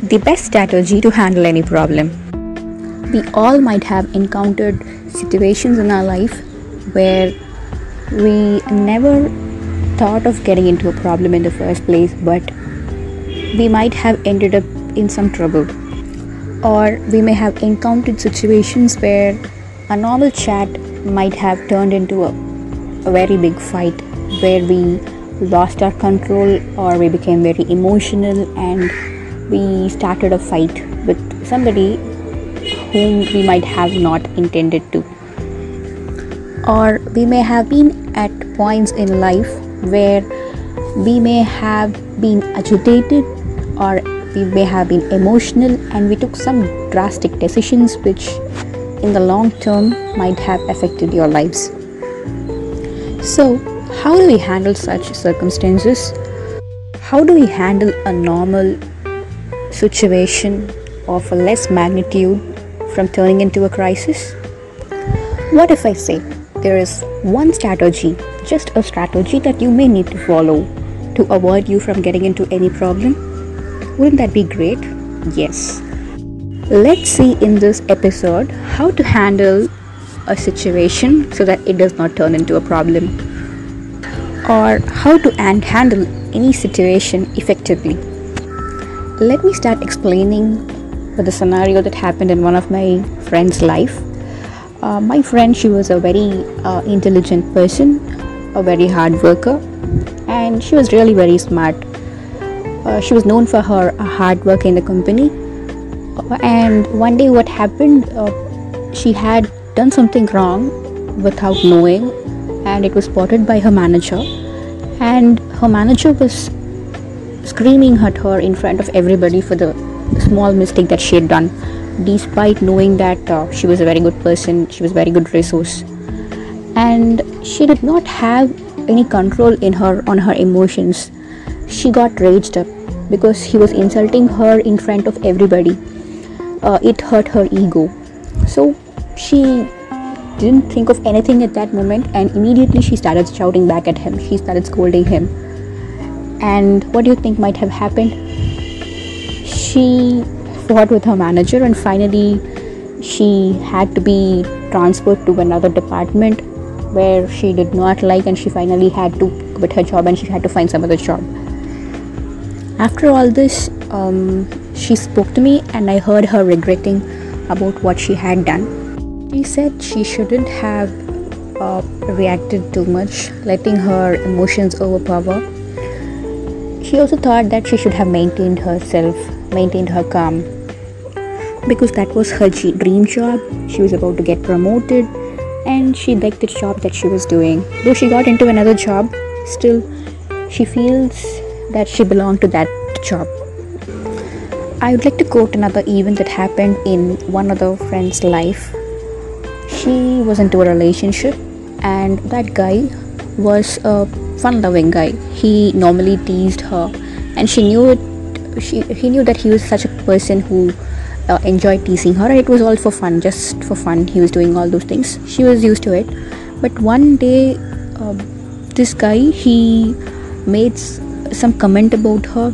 the best strategy to handle any problem. We all might have encountered situations in our life where we never thought of getting into a problem in the first place, but we might have ended up in some trouble. Or we may have encountered situations where a normal chat might have turned into a very big fight, where we lost our control or we became very emotional and we started a fight with somebody whom we might have not intended to. Or we may have been at points in life where we may have been agitated or we may have been emotional and we took some drastic decisions which in the long term might have affected your lives. So, how do we handle such circumstances? How do we handle a normal situation of a less magnitude from turning into a crisis? What if I say there is one strategy, just a strategy that you may need to follow to avoid you from getting into any problem? Wouldn't that be great? Yes. Let's see in this episode how to handle a situation so that it does not turn into a problem, or how to handle any situation effectively. Let me start explaining with a scenario that happened in one of my friend's life. My friend, she was a very intelligent person, a very hard worker, and she was really very smart. She was known for her hard work in the company. And one day what happened, she had done something wrong without knowing, and it was spotted by her manager, and her manager was screaming at her in front of everybody for the small mistake that she had done, despite knowing that she was a very good person, she was a very good resource, and she did not have any control on her emotions. She got raged up because he was insulting her in front of everybody. It hurt her ego. So she didn't think of anything at that moment, and immediately she started shouting back at him. She started scolding him. And what do you think might have happened? She fought with her manager, and finally she had to be transferred to another department where she did not like, and she finally had to quit her job and she had to find some other job. After all this, she spoke to me, and I heard her regretting about what she had done. She said she shouldn't have reacted too much, letting her emotions overpower. She also thought that she should have maintained herself, maintained her calm, because that was her dream job. She was about to get promoted, and she liked the job that she was doing. Though she got into another job, still she feels that she belonged to that job. I would like to quote another event that happened in one other friend's life. She was into a relationship, and that guy was a fun-loving guy. He normally teased her, and she knew it. He knew that he was such a person who enjoyed teasing her, and it was all for fun, just for fun. He was doing all those things. She was used to it. But one day, this guy, he made some comment about her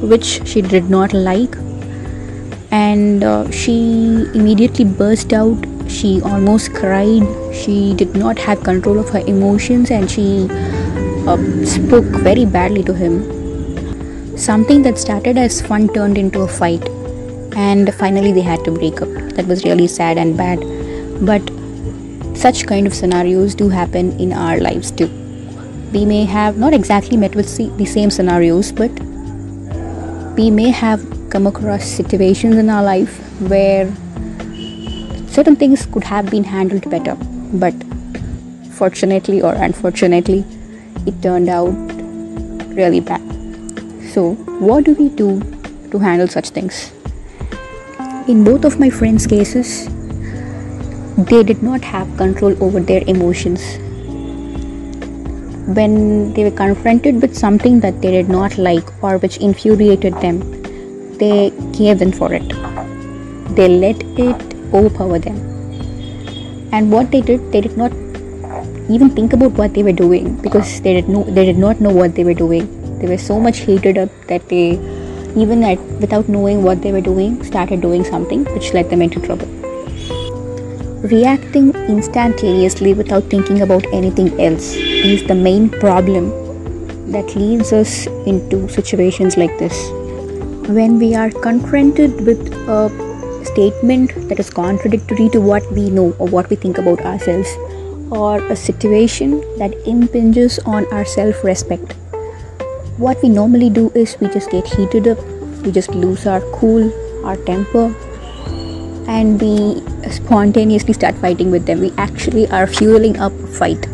which she did not like, and she immediately burst out. She almost cried. She did not have control of her emotions, and she spoke very badly to him. Something that started as fun turned into a fight, and finally they had to break up. That was really sad and bad, but such kind of scenarios do happen in our lives too. We may have not exactly met with the same scenarios, but we may have come across situations in our life where certain things could have been handled better, but fortunately or unfortunately, it turned out really bad. So, what do we do to handle such things? In both of my friends' cases, they did not have control over their emotions. When they were confronted with something that they did not like or which infuriated them, they gave in for it. They let it overpower them. And what they did not even think about what they were doing, because they did not know what they were doing. They were so much heated up that they even without knowing what they were doing, started doing something which led them into trouble. Reacting instantaneously without thinking about anything else is the main problem that leads us into situations like this. When we are confronted with a statement that is contradictory to what we know or what we think about ourselves, or a situation that impinges on our self-respect, what we normally do is we just get heated up, we just lose our cool, our temper, and we spontaneously start fighting with them. We actually are fueling up a fight.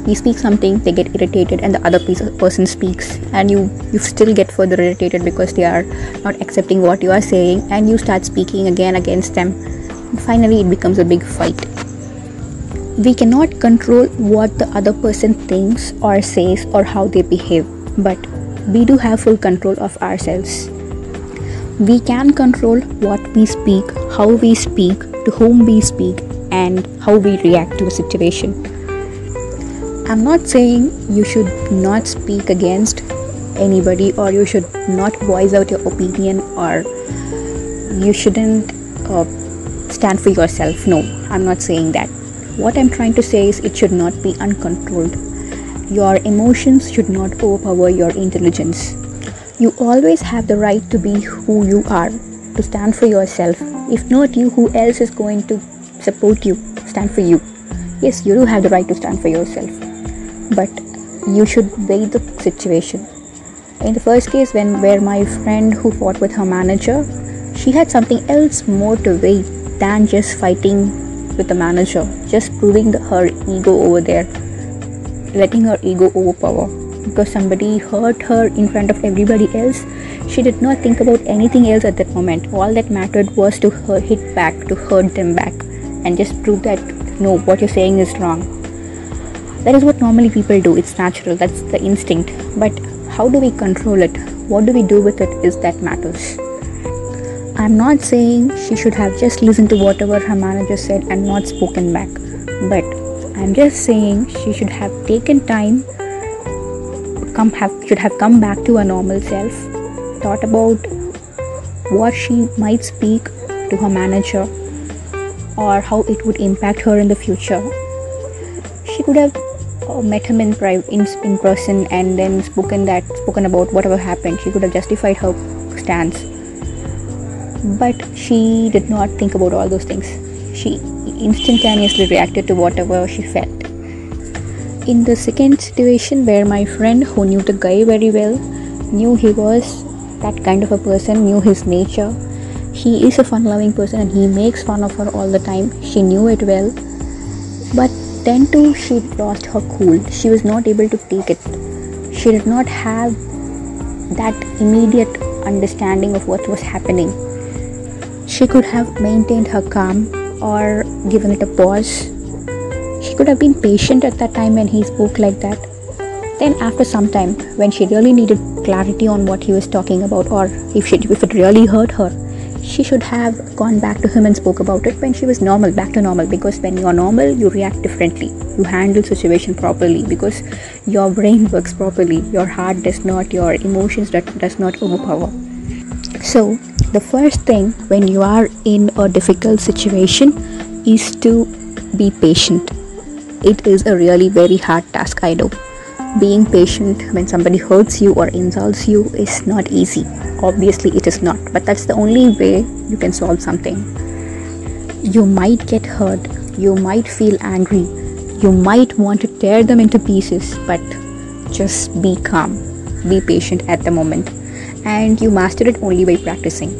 We speak something, they get irritated, and the other person speaks, and you still get further irritated because they are not accepting what you are saying, and you start speaking again against them. And finally, it becomes a big fight. We cannot control what the other person thinks or says or how they behave, but we do have full control of ourselves. We can control what we speak, how we speak, to whom we speak, and how we react to a situation. I'm not saying you should not speak against anybody, or you should not voice out your opinion, or you shouldn't stand for yourself. No, I'm not saying that. What I'm trying to say is it should not be uncontrolled. Your emotions should not overpower your intelligence. You always have the right to be who you are, to stand for yourself. If not you, who else is going to support you, stand for you? Yes, you do have the right to stand for yourself, but you should weigh the situation. In the first case, where my friend who fought with her manager, she had something else more to weigh than just fighting with the manager, just proving her ego over there, letting her ego overpower. Because somebody hurt her in front of everybody else, she did not think about anything else at that moment. All that mattered was to hit back, to hurt them back, and just prove that no, what you're saying is wrong. That is what normally people do. It's natural, that's the instinct. But how do we control it? What do we do with it is that matters. I'm not saying she should have just listened to whatever her manager said and not spoken back, but I'm just saying she should have taken time, should have come back to her normal self, thought about what she might speak to her manager or how it would impact her in the future. She could have met him in person and then spoken about whatever happened. She could have justified her stance, but she did not think about all those things. She instantaneously reacted to whatever she felt. In the second situation, where my friend, who knew the guy very well, knew he was that kind of a person, knew his nature, he is a fun-loving person and he makes fun of her all the time. She knew it well, but then too she lost her cool. She was not able to take it. She did not have that immediate understanding of what was happening. She could have maintained her calm or given it a pause. She could have been patient at that time when he spoke like that. Then after some time, when she really needed clarity on what he was talking about, or if it really hurt her, she should have gone back to him and spoke about it when she was back to normal. Because when you are normal, you react differently. You handle situation properly because your brain works properly. Your heart does not, your emotions does not overpower. So the first thing when you are in a difficult situation is to be patient. It is a really very hard task, I know. Being patient when somebody hurts you or insults you is not easy. Obviously it is not, but that's the only way you can solve something. You might get hurt, you might feel angry, you might want to tear them into pieces, but just be calm, be patient at the moment, and you master it only by practicing.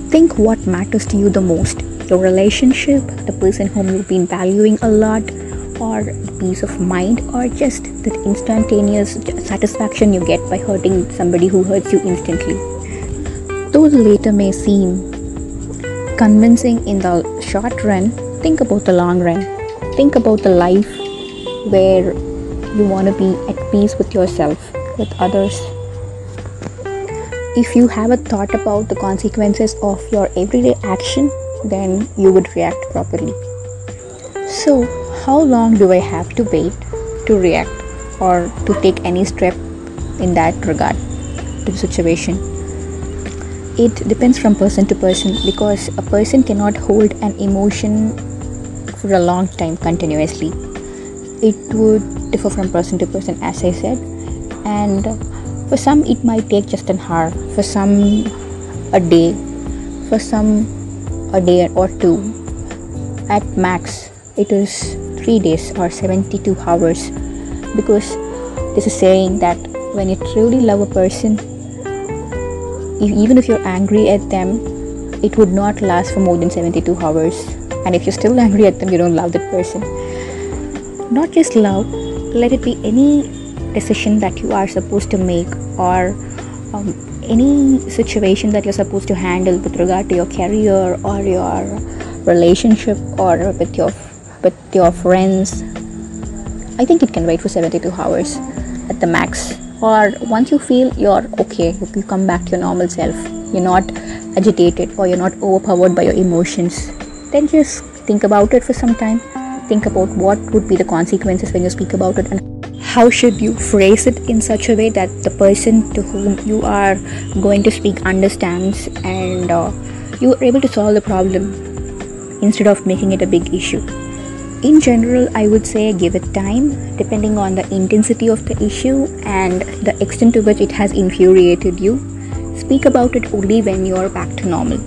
Think what matters to you the most: your relationship, the person whom you've been valuing a lot, or the peace of mind, or just that instantaneous satisfaction you get by hurting somebody who hurts you instantly. Those later may seem convincing in the short run. Think about the long run. Think about the life where you want to be at peace with yourself, with others. If you have a thought about the consequences of your everyday action, then you would react properly. So, how long do I have to wait to react or to take any step in that regard to the situation? It depends from person to person, because a person cannot hold an emotion for a long time continuously. It would differ from person to person, as I said, and for some it might take just an hour, for some a day, for some a day or two. At max it is 3 days or 72 hours, because this is saying that when you truly love a person, even if you're angry at them, it would not last for more than 72 hours. And if you're still angry at them, you don't love that person. Not just love, let it be any decision that you are supposed to make, or any situation that you're supposed to handle with regard to your career or your relationship or with your friends. I think it can wait for 72 hours at the max. Or once you feel you're okay, you come back to your normal self, you're not agitated or you're not overpowered by your emotions, then just think about it for some time. Think about what would be the consequences when you speak about it, and how should you phrase it in such a way that the person to whom you are going to speak understands, and you are able to solve the problem instead of making it a big issue. In general, I would say give it time, depending on the intensity of the issue and the extent to which it has infuriated you. Speak about it only when you are back to normal.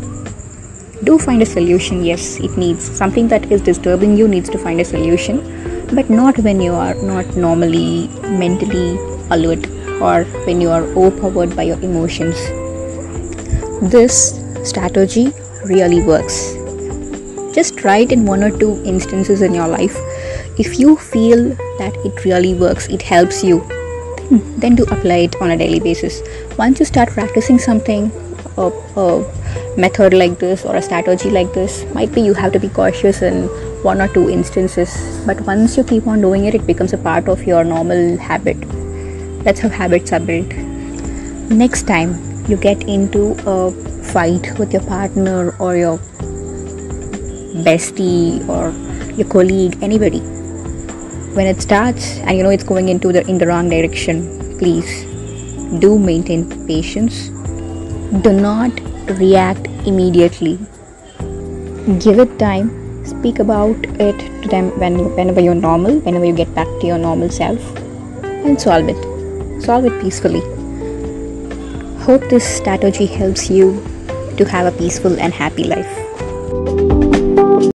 Do find a solution. Yes, it needs something that is disturbing you needs to find a solution, but not when you are not normally mentally alert or when you are overpowered by your emotions. This strategy really works. Just try it in 1 or 2 instances in your life. If you feel that it really works, it helps you, then do apply it on a daily basis. Once you start practicing something, a method like this or a strategy like this, might be you have to be cautious in 1 or 2 instances, but once you keep on doing it, it becomes a part of your normal habit. That's how habits are built. Next time you get into a fight with your partner or your bestie or your colleague, anybody, when it starts and you know it's going in the wrong direction, please do maintain patience. Do not react immediately. Give it time. Speak about it to them whenever you're normal, whenever you get back to your normal self, and solve it peacefully. Hope this strategy helps you to have a peaceful and happy life.